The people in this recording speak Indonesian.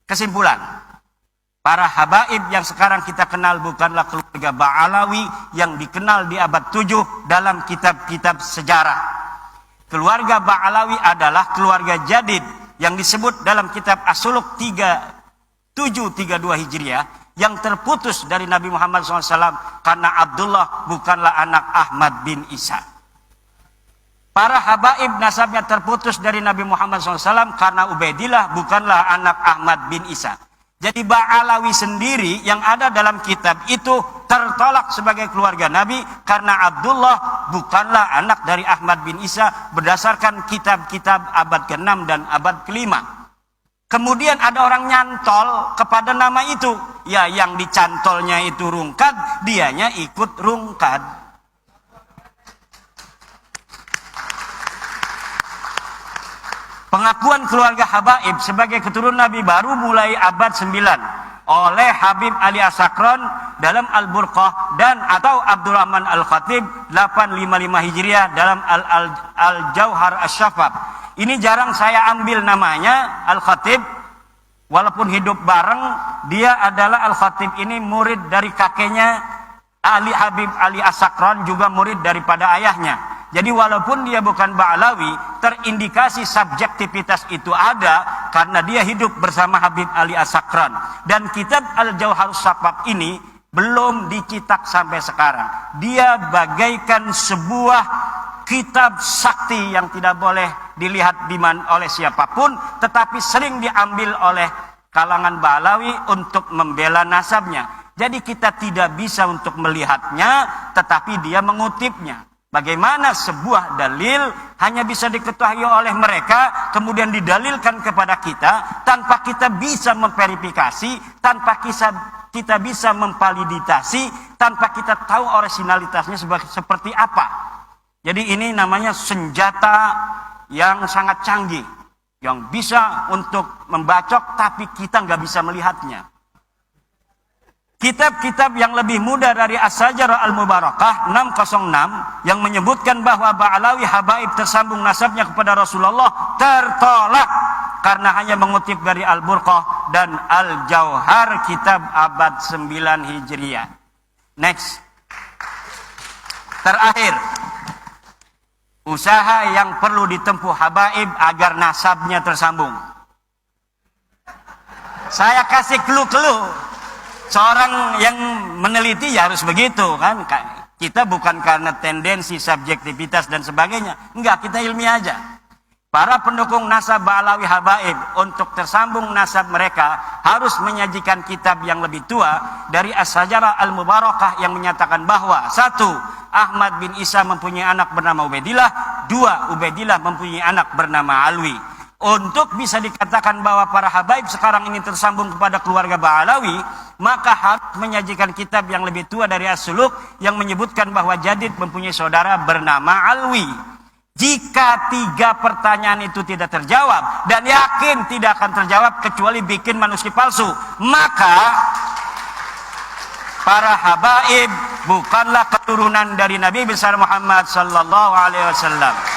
Kesimpulan, para habaib yang sekarang kita kenal bukanlah keluarga Ba'alawi yang dikenal di abad 7 dalam kitab-kitab sejarah. Keluarga Ba'alawi adalah keluarga jadid yang disebut dalam kitab As-Suluk 732 Hijriah yang terputus dari Nabi Muhammad SAW karena Abdullah bukanlah anak Ahmad bin Isa. Para habaib nasabnya terputus dari Nabi Muhammad SAW karena Ubaidillah bukanlah anak Ahmad bin Isa. Jadi Ba'alawi sendiri yang ada dalam kitab itu tertolak sebagai keluarga Nabi karena Abdullah bukanlah anak dari Ahmad bin Isa berdasarkan kitab-kitab abad ke-6 dan abad ke-5. Kemudian ada orang nyantol kepada nama itu. Ya, yang dicantolnya itu rungkad, dianya ikut rungkad. Pengakuan keluarga habaib sebagai keturunan Nabi baru mulai abad 9 oleh Habib Ali As-Sakran dalam Al-Burqah dan atau Abdurrahman Al-Khatib 855 Hijriah dalam Al-Jauhar Asy-Syafaf. Ini jarang saya ambil namanya Al-Khatib, walaupun hidup bareng. Dia adalah Al-Khatib ini murid dari kakeknya Ali Habib Ali As-Sakran, juga murid daripada ayahnya. Jadi walaupun dia bukan Ba'alawi, terindikasi subjektivitas itu ada karena dia hidup bersama Habib Ali As-Sakran. Dan kitab Al-Jauhar Asy-Syafaf ini belum dicetak sampai sekarang. Dia bagaikan sebuah kitab sakti yang tidak boleh dilihat oleh siapapun, tetapi sering diambil oleh kalangan Ba'alawi untuk membela nasabnya. Jadi kita tidak bisa untuk melihatnya, tetapi dia mengutipnya. Bagaimana sebuah dalil hanya bisa diketahui oleh mereka, kemudian didalilkan kepada kita, tanpa kita bisa memverifikasi, tanpa kita bisa memvalidasi, tanpa kita tahu originalitasnya seperti apa. Jadi ini namanya senjata yang sangat canggih, yang bisa untuk membacok, tapi kita nggak bisa melihatnya. Kitab-kitab yang lebih muda dari As-Sajarah Al-Mubarakah 606 yang menyebutkan bahwa Ba'alawi habaib tersambung nasabnya kepada Rasulullah tertolak karena hanya mengutip dari Al-Burqah dan Al-Jauhar kitab abad 9 Hijriah. Next. Terakhir, usaha yang perlu ditempuh habaib agar nasabnya tersambung. Saya kasih clue-clue. Seorang yang meneliti ya harus begitu kan. Kita bukan karena tendensi subjektivitas dan sebagainya. Enggak, kita ilmiah aja. Para pendukung nasab Ba'alawi habaib untuk tersambung nasab mereka harus menyajikan kitab yang lebih tua dari As-Sajarah Al-Mubarakah yang menyatakan bahwa 1. Ahmad bin Isa mempunyai anak bernama Ubaidillah. 2. Ubaidillah mempunyai anak bernama Alwi. Untuk bisa dikatakan bahwa para habaib sekarang ini tersambung kepada keluarga Ba'alawi, maka harus menyajikan kitab yang lebih tua dari As-Suluk yang menyebutkan bahwa Jadid mempunyai saudara bernama Alwi. Jika 3 pertanyaan itu tidak terjawab, dan yakin tidak akan terjawab kecuali bikin manuskrip palsu, maka para habaib bukanlah keturunan dari Nabi besar Muhammad sallallahu alaihi wasallam.